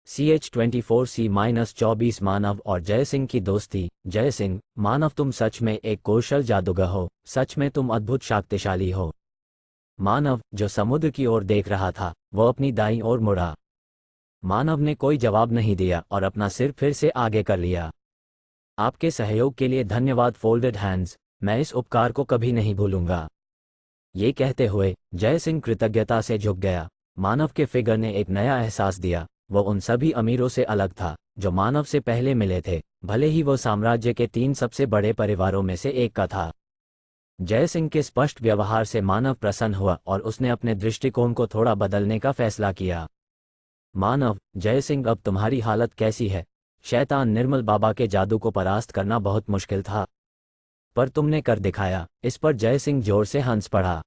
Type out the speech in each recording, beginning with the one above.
CH24C-24 मानव और जय सिंह की दोस्ती। जय सिंह, मानव तुम सच में एक कौशल जादूगर हो, सच में तुम अद्भुत शक्तिशाली हो। मानव, जो समुद्र की ओर देख रहा था, वो अपनी दाईं ओर मुड़ा। मानव ने कोई जवाब नहीं दिया और अपना सिर फिर से आगे कर लिया। आपके सहयोग के लिए धन्यवाद फोल्डेड हैंड्स, मैं इस उपकार को कभी नहीं भूलूंगा। ये कहते हुए जय सिंह कृतज्ञता से झुक गया। मानव के फिगर ने एक नया एहसास दिया। वो उन सभी अमीरों से अलग था जो मानव से पहले मिले थे, भले ही वो साम्राज्य के 3 सबसे बड़े परिवारों में से एक का था। जय सिंह के स्पष्ट व्यवहार से मानव प्रसन्न हुआ और उसने अपने दृष्टिकोण को थोड़ा बदलने का फैसला किया। मानव, जय सिंह, अब तुम्हारी हालत कैसी है? शैतान निर्मल बाबा के जादू को परास्त करना बहुत मुश्किल था, पर तुमने कर दिखाया। इस पर जय सिंह जोर से हंस पड़ा।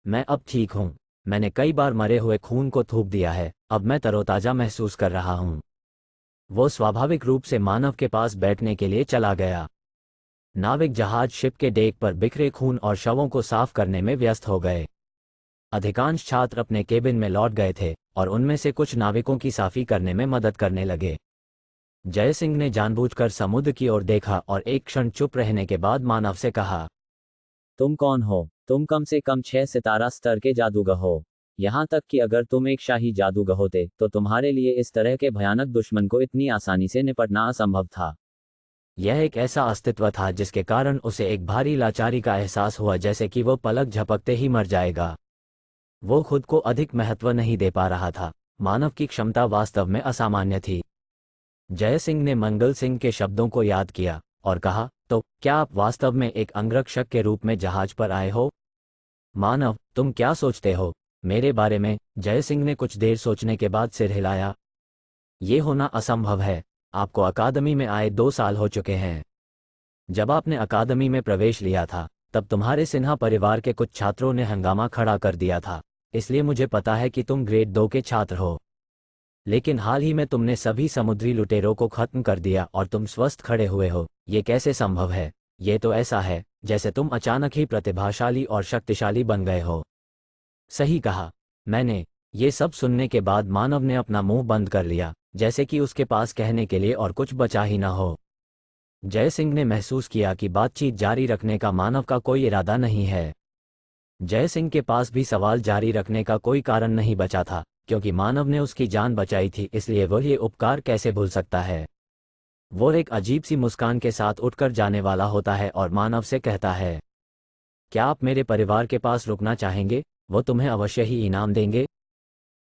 मैं अब ठीक हूं। मैंने कई बार मरे हुए खून को थूक दिया है, अब मैं तरोताजा महसूस कर रहा हूं। वो स्वाभाविक रूप से मानव के पास बैठने के लिए चला गया। नाविक जहाज शिप के डेक पर बिखरे खून और शवों को साफ करने में व्यस्त हो गए। अधिकांश छात्र अपने केबिन में लौट गए थे और उनमें से कुछ नाविकों की साफी करने में मदद करने लगे। जय सिंह ने जानबूझकर समुद्र की ओर देखा और एक क्षण चुप रहने के बाद मानव से कहा, तुम कौन हो? तुम कम से कम 6 सितारा स्तर के जादूगर हो। यहाँ तक कि अगर तुम एक शाही जादूगर होते तो तुम्हारे लिए इस तरह के भयानक दुश्मन को इतनी आसानी से निपटना असंभव था। यह एक ऐसा अस्तित्व था जिसके कारण उसे एक भारी लाचारी का एहसास हुआ, जैसे कि वो पलक झपकते ही मर जाएगा। वो खुद को अधिक महत्व नहीं दे पा रहा था। मानव की क्षमता वास्तव में असामान्य थी। जय सिंह ने मंगल सिंह के शब्दों को याद किया और कहा, तो क्या आप वास्तव में एक अंगरक्षक के रूप में जहाज पर आए हो? मानव, तुम क्या सोचते हो मेरे बारे में? जय सिंह ने कुछ देर सोचने के बाद सिर हिलाया। ये होना असंभव है। आपको अकादमी में आए 2 साल हो चुके हैं। जब आपने अकादमी में प्रवेश लिया था तब तुम्हारे सिन्हा परिवार के कुछ छात्रों ने हंगामा खड़ा कर दिया था, इसलिए मुझे पता है कि तुम ग्रेड 2 के छात्र हो। लेकिन हाल ही में तुमने सभी समुद्री लुटेरों को खत्म कर दिया और तुम स्वस्थ खड़े हुए हो। ये कैसे संभव है? ये तो ऐसा है जैसे तुम अचानक ही प्रतिभाशाली और शक्तिशाली बन गए हो। सही कहा। मैंने ये सब सुनने के बाद मानव ने अपना मुंह बंद कर लिया, जैसे कि उसके पास कहने के लिए और कुछ बचा ही ना हो। जय सिंह ने महसूस किया कि बातचीत जारी रखने का मानव का कोई इरादा नहीं है। जय सिंह के पास भी सवाल जारी रखने का कोई कारण नहीं बचा था, क्योंकि मानव ने उसकी जान बचाई थी, इसलिए वह ये उपकार कैसे भूल सकता है। वो एक अजीब सी मुस्कान के साथ उठकर जाने वाला होता है और मानव से कहता है, क्या आप मेरे परिवार के पास रुकना चाहेंगे? वो तुम्हें अवश्य ही इनाम देंगे।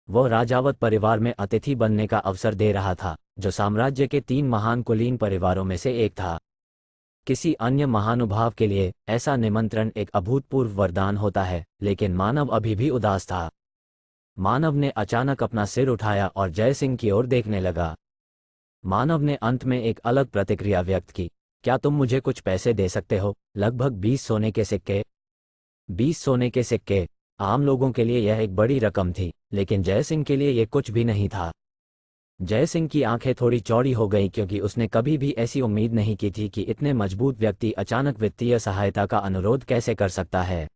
वह राजावत परिवार में अतिथि बनने का अवसर दे रहा था, जो साम्राज्य के 3 महान कुलीन परिवारों में से एक था। किसी अन्य महानुभाव के लिए ऐसा निमंत्रण एक अभूतपूर्व वरदान होता है, लेकिन मानव अभी भी उदास था। मानव ने अचानक अपना सिर उठाया और जय सिंह की ओर देखने लगा। मानव ने अंत में एक अलग प्रतिक्रिया व्यक्त की, क्या तुम मुझे कुछ पैसे दे सकते हो? लगभग 20 सोने के सिक्के। 20 सोने के सिक्के। आम लोगों के लिए यह एक बड़ी रकम थी, लेकिन जय सिंह के लिए यह कुछ भी नहीं था। जय सिंह की आंखें थोड़ी चौड़ी हो गईं, क्योंकि उसने कभी भी ऐसी उम्मीद नहीं की थी कि इतने मजबूत व्यक्ति अचानक वित्तीय सहायता का अनुरोध कैसे कर सकता है।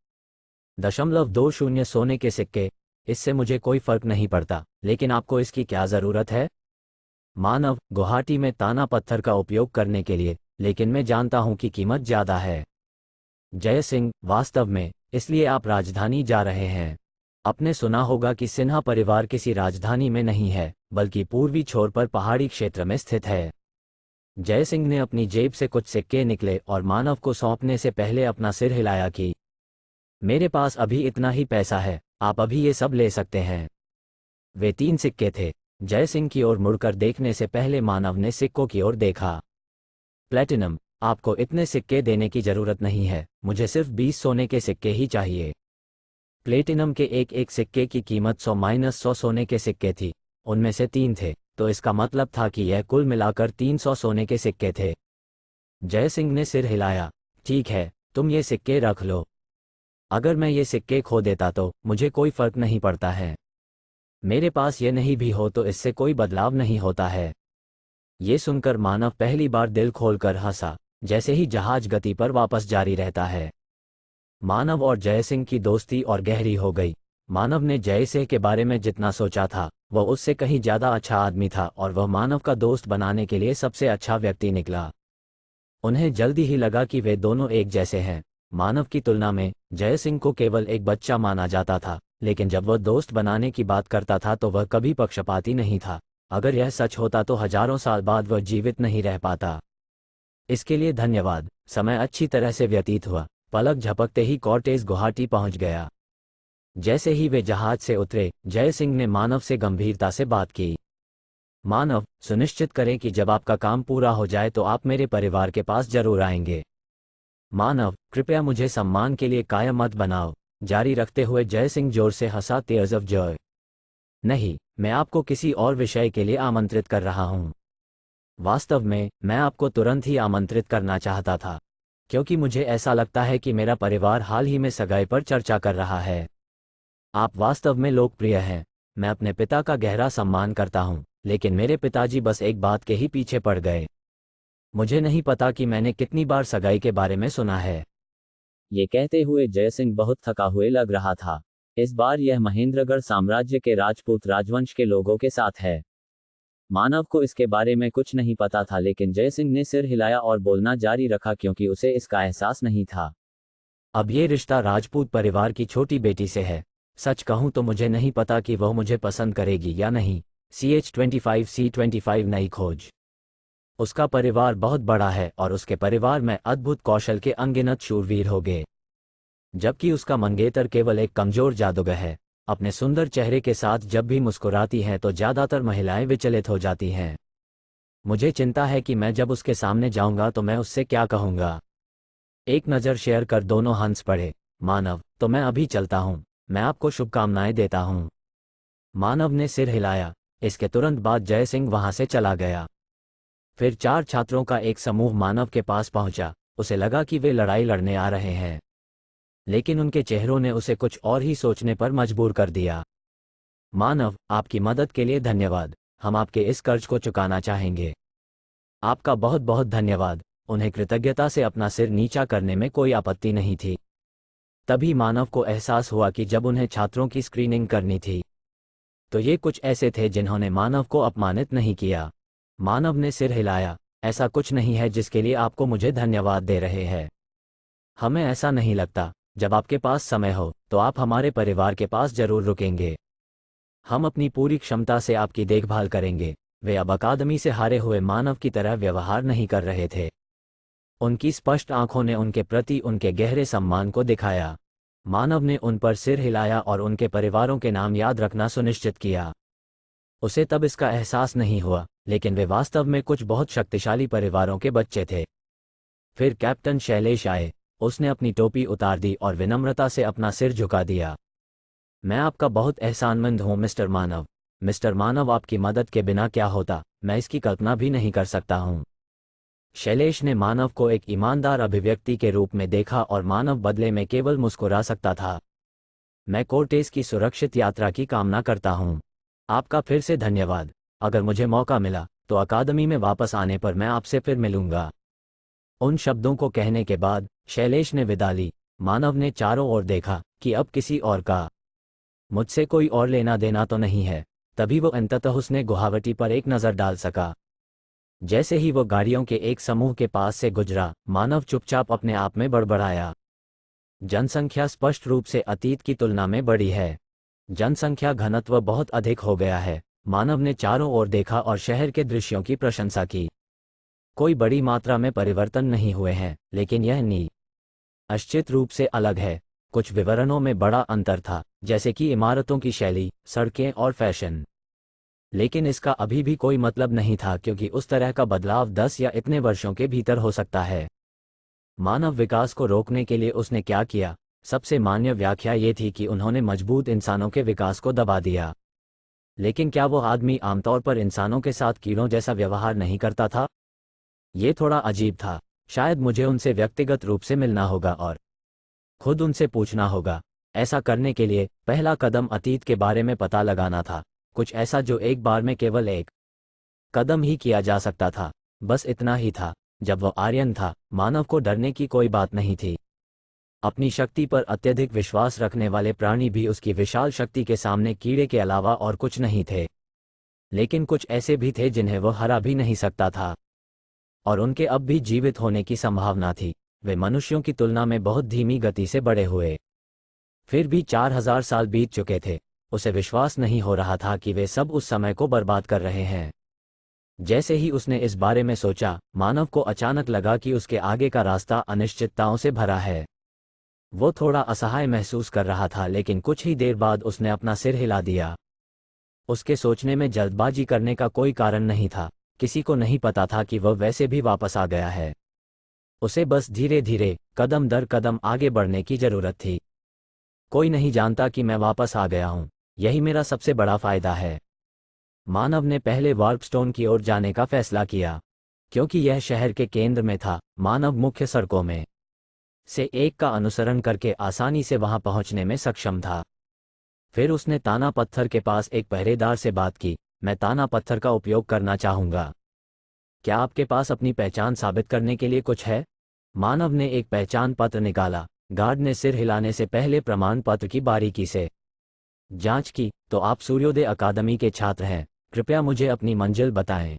0.20 सोने के सिक्के। इससे मुझे कोई फर्क नहीं पड़ता, लेकिन आपको इसकी क्या जरूरत है? मानव, गुवाहाटी में ताना पत्थर का उपयोग करने के लिए, लेकिन मैं जानता हूं कि कीमत ज्यादा है। जय सिंह, वास्तव में इसलिए आप राजधानी जा रहे हैं? आपने सुना होगा कि सिन्हा परिवार किसी राजधानी में नहीं है, बल्कि पूर्वी छोर पर पहाड़ी क्षेत्र में स्थित है। जय सिंह ने अपनी जेब से कुछ सिक्के निकले और मानव को सौंपने से पहले अपना सिर हिलाया कि मेरे पास अभी इतना ही पैसा है, आप अभी ये सब ले सकते हैं। वे 3 सिक्के थे। जय सिंह की ओर मुड़कर देखने से पहले मानव ने सिक्कों की ओर देखा। प्लेटिनम, आपको इतने सिक्के देने की जरूरत नहीं है, मुझे सिर्फ 20 सोने के सिक्के ही चाहिए। प्लेटिनम के एक एक सिक्के की कीमत 100-100 सोने के सिक्के थी। उनमें से 3 थे, तो इसका मतलब था कि यह कुल मिलाकर 300 सोने के सिक्के थे। जय सिंह ने सिर हिलाया। ठीक है, तुम ये सिक्के रख लो। अगर मैं ये सिक्के खो देता तो मुझे कोई फर्क नहीं पड़ता है। मेरे पास ये नहीं भी हो तो इससे कोई बदलाव नहीं होता है। ये सुनकर मानव पहली बार दिल खोलकर हंसा, जैसे ही जहाज गति पर वापस जारी रहता है। मानव और जय सिंह की दोस्ती और गहरी हो गई। मानव ने जयसिंह के बारे में जितना सोचा था वह उससे कहीं ज्यादा अच्छा आदमी था और वह मानव का दोस्त बनाने के लिए सबसे अच्छा व्यक्ति निकला। उन्हें जल्दी ही लगा कि वे दोनों एक जैसे हैं। मानव की तुलना में जयसिंह को केवल एक बच्चा माना जाता था, लेकिन जब वह दोस्त बनाने की बात करता था तो वह कभी पक्षपाती नहीं था। अगर यह सच होता तो हजारों साल बाद वह जीवित नहीं रह पाता। इसके लिए धन्यवाद। समय अच्छी तरह से व्यतीत हुआ। पलक झपकते ही कॉर्टेज गुवाहाटी पहुंच गया। जैसे ही वे जहाज से उतरे, जयसिंह ने मानव से गंभीरता से बात की। मानव, सुनिश्चित करें कि जब आपका काम पूरा हो जाए तो आप मेरे परिवार के पास जरूर आएंगे। मानव, कृपया मुझे सम्मान के लिए कायम मत बनाओ। जारी रखते हुए जयसिंह जोर से हंसा, टीयर्स ऑफ जॉय। नहीं, मैं आपको किसी और विषय के लिए आमंत्रित कर रहा हूं। वास्तव में मैं आपको तुरंत ही आमंत्रित करना चाहता था, क्योंकि मुझे ऐसा लगता है कि मेरा परिवार हाल ही में सगाई पर चर्चा कर रहा है। आप वास्तव में लोकप्रिय हैं। मैं अपने पिता का गहरा सम्मान करता हूं, लेकिन मेरे पिताजी बस एक बात के ही पीछे पड़ गए। मुझे नहीं पता कि मैंने कितनी बार सगाई के बारे में सुना है। ये कहते हुए जयसिंह बहुत थका हुए लग रहा था। इस बार यह महेंद्रगढ़ साम्राज्य के राजपूत राजवंश के लोगों के साथ है। मानव को इसके बारे में कुछ नहीं पता था, लेकिन जयसिंह ने सिर हिलाया और बोलना जारी रखा क्योंकि उसे इसका एहसास नहीं था। अब ये रिश्ता राजपूत परिवार की छोटी बेटी से है। सच कहूं तो मुझे नहीं पता कि वह मुझे पसंद करेगी या नहीं। CH-25C-25 नई खोज। उसका परिवार बहुत बड़ा है और उसके परिवार में अद्भुत कौशल के अनगिनत शूरवीर होंगे, जबकि उसका मंगेतर केवल एक कमजोर जादूगर है। अपने सुंदर चेहरे के साथ जब भी मुस्कुराती हैं तो ज्यादातर महिलाएं विचलित हो जाती हैं। मुझे चिंता है कि मैं जब उसके सामने जाऊंगा तो मैं उससे क्या कहूंगा। एक नज़र शेयर कर दोनों हंस पड़े। मानव, तो मैं अभी चलता हूं। मैं आपको शुभकामनाएं देता हूं। मानव ने सिर हिलाया। इसके तुरंत बाद जयसिंह वहां से चला गया। फिर 4 छात्रों का एक समूह मानव के पास पहुंचा। उसे लगा कि वे लड़ाई लड़ने आ रहे हैं, लेकिन उनके चेहरों ने उसे कुछ और ही सोचने पर मजबूर कर दिया। मानव, आपकी मदद के लिए धन्यवाद। हम आपके इस कर्ज को चुकाना चाहेंगे। आपका बहुत बहुत धन्यवाद। उन्हें कृतज्ञता से अपना सिर नीचा करने में कोई आपत्ति नहीं थी। तभी मानव को एहसास हुआ कि जब उन्हें छात्रों की स्क्रीनिंग करनी थी तो ये कुछ ऐसे थे जिन्होंने मानव को अपमानित नहीं किया। मानव ने सिर हिलाया। ऐसा कुछ नहीं है जिसके लिए आपको मुझे धन्यवाद दे रहे हैं। हमें ऐसा नहीं लगता। जब आपके पास समय हो तो आप हमारे परिवार के पास जरूर रुकेंगे। हम अपनी पूरी क्षमता से आपकी देखभाल करेंगे। वे अब अकादमी से हारे हुए मानव की तरह व्यवहार नहीं कर रहे थे। उनकी स्पष्ट आंखों ने उनके प्रति उनके गहरे सम्मान को दिखाया। मानव ने उन पर सिर हिलाया और उनके परिवारों के नाम याद रखना सुनिश्चित किया। उसे तब इसका एहसास नहीं हुआ, लेकिन वे वास्तव में कुछ बहुत शक्तिशाली परिवारों के बच्चे थे। फिर कैप्टन शैलेश आए। उसने अपनी टोपी उतार दी और विनम्रता से अपना सिर झुका दिया। मैं आपका बहुत एहसानमंद हूं मिस्टर मानव। मिस्टर मानव, आपकी मदद के बिना क्या होता, मैं इसकी कल्पना भी नहीं कर सकता हूं। शैलेश ने मानव को एक ईमानदार अभिव्यक्ति के रूप में देखा और मानव बदले में केवल मुस्कुरा सकता था। मैं कोर्टेस की सुरक्षित यात्रा की कामना करता हूं। आपका फिर से धन्यवाद। अगर मुझे मौका मिला तो अकादमी में वापस आने पर मैं आपसे फिर मिलूंगा। उन शब्दों को कहने के बाद शैलेश ने विदा ली। मानव ने चारों ओर देखा कि अब किसी और का मुझसे कोई और लेना देना तो नहीं है। तभी वो अंततः उसने गुवाहाटी पर एक नज़र डाल सका। जैसे ही वो गाड़ियों के एक समूह के पास से गुजरा, मानव चुपचाप अपने आप में बड़बड़ाया। जनसंख्या स्पष्ट रूप से अतीत की तुलना में बड़ी है। जनसंख्या घनत्व बहुत अधिक हो गया है। मानव ने चारों ओर देखा और शहर के दृश्यों की प्रशंसा की। कोई बड़ी मात्रा में परिवर्तन नहीं हुए हैं, लेकिन यह निश्चित रूप से अलग है। कुछ विवरणों में बड़ा अंतर था, जैसे कि इमारतों की शैली, सड़कें और फैशन। लेकिन इसका अभी भी कोई मतलब नहीं था, क्योंकि उस तरह का बदलाव 10 या इतने वर्षों के भीतर हो सकता है। मानव विकास को रोकने के लिए उसने क्या किया? सबसे मान्य व्याख्या ये थी कि उन्होंने मजबूत इंसानों के विकास को दबा दिया। लेकिन क्या वो आदमी आमतौर पर इंसानों के साथ कीड़ों जैसा व्यवहार नहीं करता था? ये थोड़ा अजीब था। शायद मुझे उनसे व्यक्तिगत रूप से मिलना होगा और खुद उनसे पूछना होगा। ऐसा करने के लिए पहला कदम अतीत के बारे में पता लगाना था। कुछ ऐसा जो एक बार में केवल एक कदम ही किया जा सकता था। बस इतना ही था। जब वह आर्यन था, मानव को डरने की कोई बात नहीं थी। अपनी शक्ति पर अत्यधिक विश्वास रखने वाले प्राणी भी उसकी विशाल शक्ति के सामने कीड़े के अलावा और कुछ नहीं थे। लेकिन कुछ ऐसे भी थे जिन्हें वह हरा भी नहीं सकता था, और उनके अब भी जीवित होने की संभावना थी। वे मनुष्यों की तुलना में बहुत धीमी गति से बड़े हुए। फिर भी 4000 साल बीत चुके थे। उसे विश्वास नहीं हो रहा था कि वे सब उस समय को बर्बाद कर रहे हैं। जैसे ही उसने इस बारे में सोचा, मानव को अचानक लगा कि उसके आगे का रास्ता अनिश्चितताओं से भरा है। वो थोड़ा असहाय महसूस कर रहा था, लेकिन कुछ ही देर बाद उसने अपना सिर हिला दिया। उसके सोचने में जल्दबाजी करने का कोई कारण नहीं था। किसी को नहीं पता था कि वह वैसे भी वापस आ गया है। उसे बस धीरे धीरे, कदम दर कदम आगे बढ़ने की जरूरत थी। कोई नहीं जानता कि मैं वापस आ गया हूं, यही मेरा सबसे बड़ा फायदा है। मानव ने पहले वार्पस्टोन की ओर जाने का फैसला किया, क्योंकि यह शहर के केंद्र में था। मानव मुख्य सड़कों में से एक का अनुसरण करके आसानी से वहां पहुंचने में सक्षम था। फिर उसने ताना पत्थर के पास एक पहरेदार से बात की। मैं ताना पत्थर का उपयोग करना चाहूंगा। क्या आपके पास अपनी पहचान साबित करने के लिए कुछ है? मानव ने एक पहचान पत्र निकाला। गार्ड ने सिर हिलाने से पहले प्रमाण पत्र की बारीकी से जांच की। तो आप सूर्योदय अकादमी के छात्र हैं, कृपया मुझे अपनी मंजिल बताएं।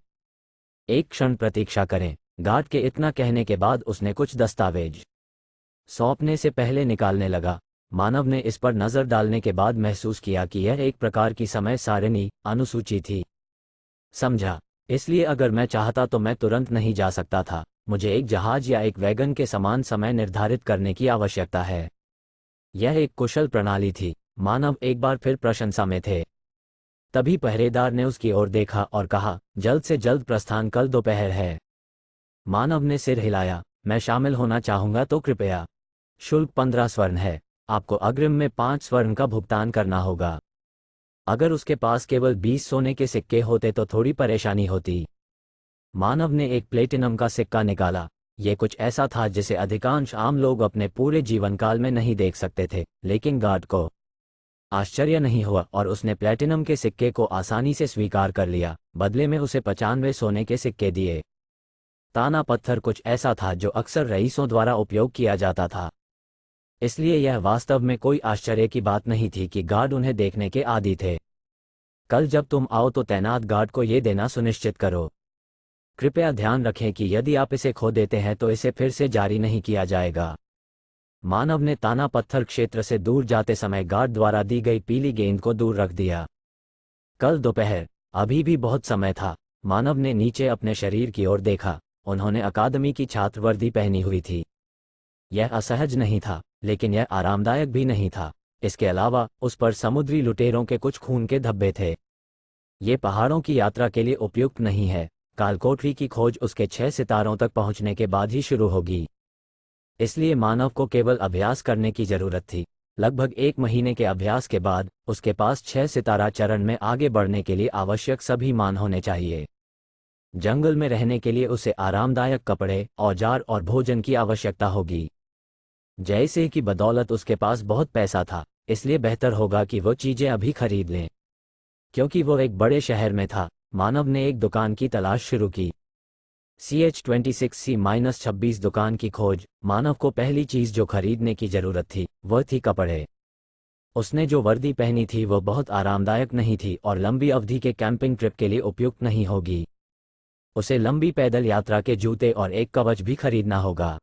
एक क्षण प्रतीक्षा करें। गार्ड के इतना कहने के बाद उसने कुछ दस्तावेज सौंपने से पहले निकालने लगा। मानव ने इस पर नजर डालने के बाद महसूस किया कि यह एक प्रकार की समय सारिणी अनुसूची थी। समझा, इसलिए अगर मैं चाहता तो मैं तुरंत नहीं जा सकता था। मुझे एक जहाज या एक वैगन के समान समय निर्धारित करने की आवश्यकता है। यह एक कुशल प्रणाली थी। मानव एक बार फिर प्रशंसा में थे। तभी पहरेदार ने उसकी ओर देखा और कहा, जल्द से जल्द प्रस्थान कल दोपहर है। मानव ने सिर हिलाया। मैं शामिल होना चाहूंगा तो कृपया। शुल्क 15 स्वर्ण है। आपको अग्रिम में 5 स्वर्ण का भुगतान करना होगा। अगर उसके पास केवल 20 सोने के सिक्के होते तो थोड़ी परेशानी होती। मानव ने एक प्लेटिनम का सिक्का निकाला। यह कुछ ऐसा था जिसे अधिकांश आम लोग अपने पूरे जीवन काल में नहीं देख सकते थे, लेकिन गार्ड को आश्चर्य नहीं हुआ और उसने प्लेटिनम के सिक्के को आसानी से स्वीकार कर लिया। बदले में उसे 95 सोने के सिक्के दिए। ताना पत्थर कुछ ऐसा था जो अक्सर रईसों द्वारा उपयोग किया जाता था, इसलिए यह वास्तव में कोई आश्चर्य की बात नहीं थी कि गार्ड उन्हें देखने के आदी थे। कल जब तुम आओ तो तैनात गार्ड को यह देना सुनिश्चित करो। कृपया ध्यान रखें कि यदि आप इसे खो देते हैं तो इसे फिर से जारी नहीं किया जाएगा। मानव ने ताना पत्थर क्षेत्र से दूर जाते समय गार्ड द्वारा दी गई पीली गेंद को दूर रख दिया। कल दोपहर, अभी भी बहुत समय था। मानव ने नीचे अपने शरीर की ओर देखा। उन्होंने अकादमी की छात्र वर्दी पहनी हुई थी। यह असहज नहीं था, लेकिन यह आरामदायक भी नहीं था। इसके अलावा उस पर समुद्री लुटेरों के कुछ खून के धब्बे थे। ये पहाड़ों की यात्रा के लिए उपयुक्त नहीं है। कालकोठरी की खोज उसके 6 सितारों तक पहुंचने के बाद ही शुरू होगी। इसलिए मानव को केवल अभ्यास करने की जरूरत थी। लगभग 1 महीने के अभ्यास के बाद उसके पास 6 सितारा चरण में आगे बढ़ने के लिए आवश्यक सभी मान होने चाहिए। जंगल में रहने के लिए उसे आरामदायक कपड़े, औजार और भोजन की आवश्यकता होगी। जैसे की बदौलत उसके पास बहुत पैसा था, इसलिए बेहतर होगा कि वो चीजें अभी खरीद लें। क्योंकि वो एक बड़े शहर में था, मानव ने एक दुकान की तलाश शुरू की। CH26C-26 दुकान की खोज। मानव को पहली चीज जो खरीदने की जरूरत थी वह थी कपड़े। उसने जो वर्दी पहनी थी वह बहुत आरामदायक नहीं थी और लंबी अवधि के कैंपिंग ट्रिप के लिए उपयुक्त नहीं होगी। उसे लंबी पैदल यात्रा के जूते और एक कवच भी खरीदना होगा।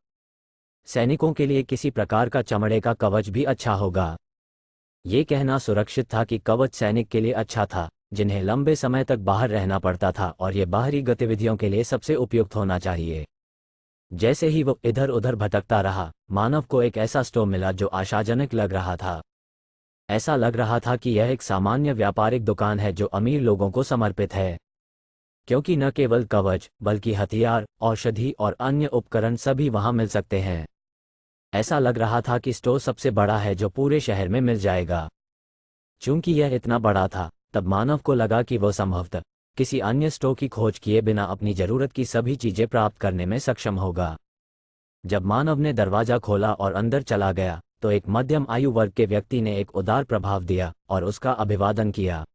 सैनिकों के लिए किसी प्रकार का चमड़े का कवच भी अच्छा होगा। ये कहना सुरक्षित था कि कवच सैनिक के लिए अच्छा था, जिन्हें लंबे समय तक बाहर रहना पड़ता था, और ये बाहरी गतिविधियों के लिए सबसे उपयुक्त होना चाहिए। जैसे ही वो इधर उधर भटकता रहा, मानव को एक ऐसा स्टोव मिला जो आशाजनक लग रहा था। ऐसा लग रहा था कि यह एक सामान्य व्यापारिक दुकान है जो अमीर लोगों को समर्पित है, क्योंकि न केवल कवच बल्कि हथियार, औषधि और अन्य उपकरण सभी वहां मिल सकते हैं। ऐसा लग रहा था कि स्टोर सबसे बड़ा है जो पूरे शहर में मिल जाएगा। चूंकि यह इतना बड़ा था, तब मानव को लगा कि वह संभवतः किसी अन्य स्टोर की खोज किए बिना अपनी जरूरत की सभी चीजें प्राप्त करने में सक्षम होगा। जब मानव ने दरवाजा खोला और अंदर चला गया, तो एक मध्यम आयु वर्ग के व्यक्ति ने एक उदार प्रभाव दिया और उसका अभिवादन किया।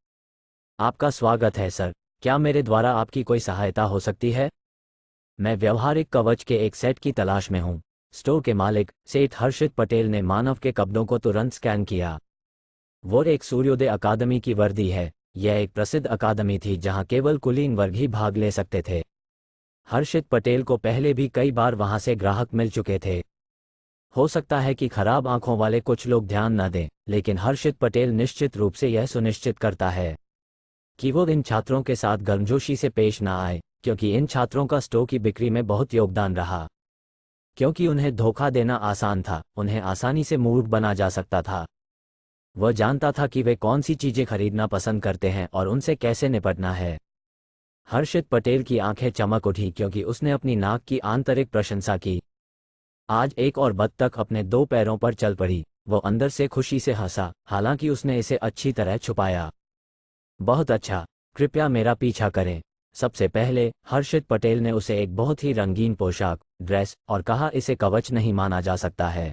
आपका स्वागत है सर, क्या मेरे द्वारा आपकी कोई सहायता हो सकती है? मैं व्यवहारिक कवच के एक सेट की तलाश में हूँ। स्टोर के मालिक सेठ हर्षित पटेल ने मानव के कपड़ों को तुरंत स्कैन किया। वो एक सूर्योदय अकादमी की वर्दी है। यह एक प्रसिद्ध अकादमी थी जहां केवल कुलीन वर्ग ही भाग ले सकते थे। हर्षित पटेल को पहले भी कई बार वहां से ग्राहक मिल चुके थे। हो सकता है कि खराब आंखों वाले कुछ लोग ध्यान न दें, लेकिन हर्षित पटेल निश्चित रूप से यह सुनिश्चित करता है कि वो इन छात्रों के साथ गर्मजोशी से पेश न आए, क्योंकि इन छात्रों का स्टोर की बिक्री में बहुत योगदान रहा। क्योंकि उन्हें धोखा देना आसान था, उन्हें आसानी से मूर्ख बना जा सकता था। वह जानता था कि वे कौन सी चीजें खरीदना पसंद करते हैं और उनसे कैसे निपटना है। हर्षित पटेल की आंखें चमक उठी क्योंकि उसने अपनी नाक की आंतरिक प्रशंसा की। आज एक और बत्तख अपने 2 पैरों पर चल पड़ी। वो अंदर से खुशी से हंसा, हालांकि उसने इसे अच्छी तरह छुपाया। बहुत अच्छा, कृपया मेरा पीछा करें। सबसे पहले हर्षित पटेल ने उसे एक बहुत ही रंगीन पोशाक, ड्रेस, और कहा इसे कवच नहीं माना जा सकता है।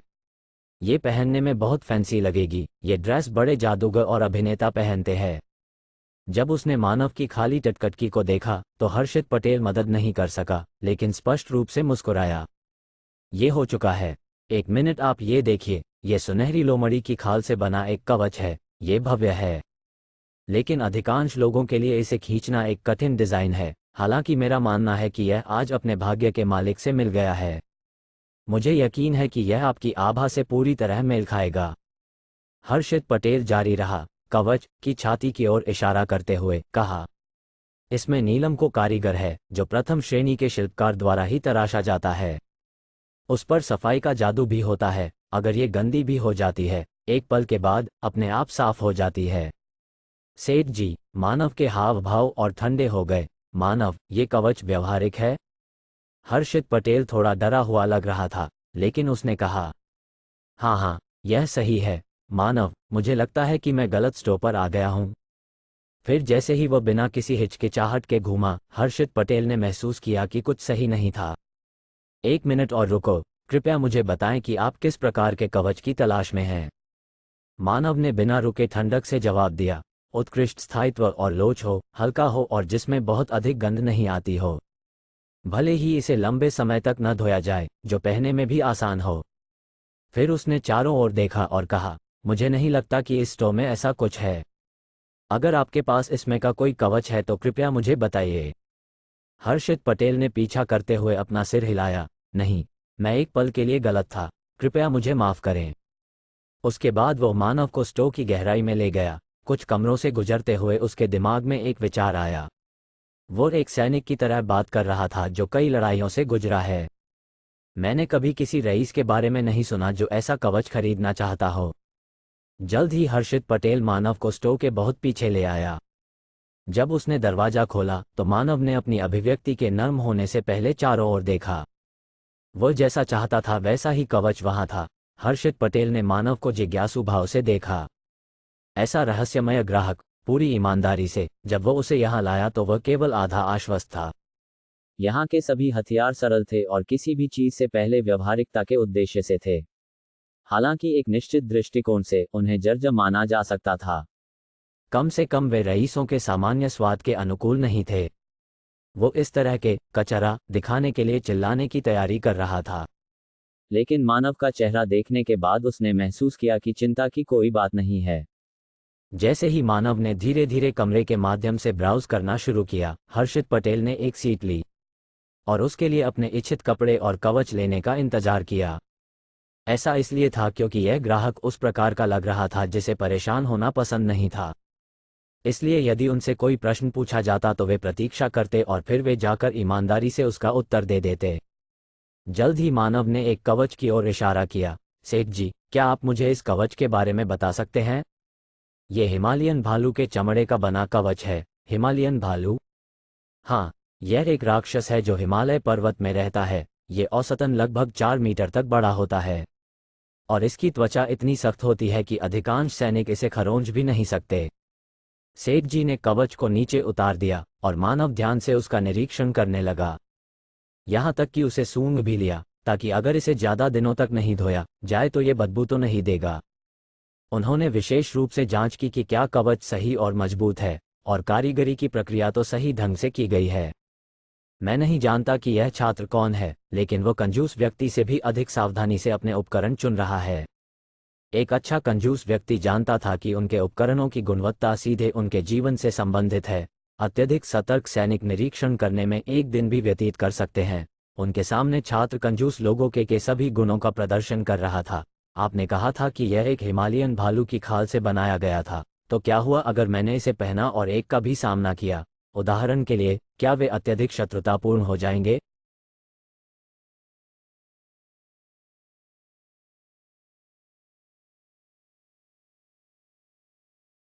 ये पहनने में बहुत फैंसी लगेगी। ये ड्रेस बड़े जादूगर और अभिनेता पहनते हैं। जब उसने मानव की खाली टटकटकी को देखा तो हर्षित पटेल मदद नहीं कर सका, लेकिन स्पष्ट रूप से मुस्कुराया। ये हो चुका है। 1 मिनट, आप ये देखिए, ये सुनहरी लोमड़ी की खाल से बना एक कवच है। ये भव्य है, लेकिन अधिकांश लोगों के लिए इसे खींचना एक कठिन डिजाइन है। हालांकि मेरा मानना है कि यह आज अपने भाग्य के मालिक से मिल गया है। मुझे यकीन है कि यह आपकी आभा से पूरी तरह मेल खाएगा। हर्षित पटेल जारी रहा, कवच की छाती की ओर इशारा करते हुए कहा, इसमें नीलम को कारीगर है जो प्रथम श्रेणी के शिल्पकार द्वारा ही तराशा जाता है। उस पर सफाई का जादू भी होता है। अगर ये गंदी भी हो जाती है, एक पल के बाद अपने आप साफ हो जाती है। सेठ जी, मानव के हाव भाव और ठंडे हो गए। मानव, ये कवच व्यवहारिक है? हर्षित पटेल थोड़ा डरा हुआ लग रहा था, लेकिन उसने कहा, हाँ हाँ, यह सही है। मानव, मुझे लगता है कि मैं गलत स्टोर पर आ गया हूँ। फिर जैसे ही वह बिना किसी हिचकिचाहट के घूमा, हर्षित पटेल ने महसूस किया कि कुछ सही नहीं था। 1 मिनट और रुको, कृपया मुझे बताएं कि आप किस प्रकार के कवच की तलाश में हैं। मानव ने बिना रुके ठंडक से जवाब दिया, उत्कृष्ट स्थायित्व और लोच हो, हल्का हो और जिसमें बहुत अधिक गंध नहीं आती हो। भले ही इसे लंबे समय तक न धोया जाए, जो पहनने में भी आसान हो। फिर उसने चारों ओर देखा और कहा, मुझे नहीं लगता कि इस स्टोर में ऐसा कुछ है। अगर आपके पास इसमें का कोई कवच है तो कृपया मुझे बताइए। हर्षित पटेल ने पीछा करते हुए अपना सिर हिलाया, नहीं, मैं एक पल के लिए गलत था, कृपया मुझे माफ करें। उसके बाद वो मानव को स्टोर की गहराई में ले गया। कुछ कमरों से गुजरते हुए उसके दिमाग में एक विचार आया। वो एक सैनिक की तरह बात कर रहा था जो कई लड़ाइयों से गुजरा है। मैंने कभी किसी रईस के बारे में नहीं सुना जो ऐसा कवच खरीदना चाहता हो। जल्द ही हर्षित पटेल मानव को स्टोर के बहुत पीछे ले आया। जब उसने दरवाजा खोला तो मानव ने अपनी अभिव्यक्ति के नर्म होने से पहले चारों ओर देखा। वो जैसा चाहता था वैसा ही कवच वहां था। हर्षित पटेल ने मानव को जिज्ञासु भाव से देखा। ऐसा रहस्यमय ग्राहक, पूरी ईमानदारी से, जब वो उसे यहाँ लाया तो वह केवल आधा आश्वस्त था। यहाँ के सभी हथियार सरल थे और किसी भी चीज से पहले व्यवहारिकता के उद्देश्य से थे। हालांकि एक निश्चित दृष्टिकोण से उन्हें जर्ज माना जा सकता था। कम से कम वे रईसों के सामान्य स्वाद के अनुकूल नहीं थे। वो इस तरह के कचरा दिखाने के लिए चिल्लाने की तैयारी कर रहा था। लेकिन मानव का चेहरा देखने के बाद उसने महसूस किया कि चिंता की कोई बात नहीं है। जैसे ही मानव ने धीरे धीरे कमरे के माध्यम से ब्राउज करना शुरू किया, हर्षित पटेल ने एक सीट ली और उसके लिए अपने इच्छित कपड़े और कवच लेने का इंतजार किया। ऐसा इसलिए था क्योंकि यह ग्राहक उस प्रकार का लग रहा था जिसे परेशान होना पसंद नहीं था। इसलिए यदि उनसे कोई प्रश्न पूछा जाता तो वे प्रतीक्षा करते और फिर वे जाकर ईमानदारी से उसका उत्तर दे देते। जल्द ही मानव ने एक कवच की ओर इशारा किया। सेठ जी, क्या आप मुझे इस कवच के बारे में बता सकते हैं? यह हिमालयन भालू के चमड़े का बना कवच है। हिमालयन भालू? हाँ, यह एक राक्षस है जो हिमालय पर्वत में रहता है। ये औसतन लगभग 4 मीटर तक बड़ा होता है और इसकी त्वचा इतनी सख्त होती है कि अधिकांश सैनिक इसे खरोंच भी नहीं सकते। सेठ जी ने कवच को नीचे उतार दिया और मानव ध्यान से उसका निरीक्षण करने लगा। यहाँ तक कि उसे सूंघ भी लिया, ताकि अगर इसे ज्यादा दिनों तक नहीं धोया जाए तो ये बदबू तो नहीं देगा। उन्होंने विशेष रूप से जांच की कि क्या कवच सही और मजबूत है और कारीगरी की प्रक्रिया तो सही ढंग से की गई है। मैं नहीं जानता कि यह छात्र कौन है, लेकिन वो कंजूस व्यक्ति से भी अधिक सावधानी से अपने उपकरण चुन रहा है। एक अच्छा कंजूस व्यक्ति जानता था कि उनके उपकरणों की गुणवत्ता सीधे उनके जीवन से संबंधित है। अत्यधिक सतर्क सैनिक निरीक्षण करने में एक दिन भी व्यतीत कर सकते हैं। उनके सामने छात्र कंजूस लोगों के सभी गुणों का प्रदर्शन कर रहा था। आपने कहा था कि यह एक हिमालयन भालू की खाल से बनाया गया था, तो क्या हुआ अगर मैंने इसे पहना और एक का भी सामना किया? उदाहरण के लिए, क्या वे अत्यधिक शत्रुतापूर्ण हो जाएंगे?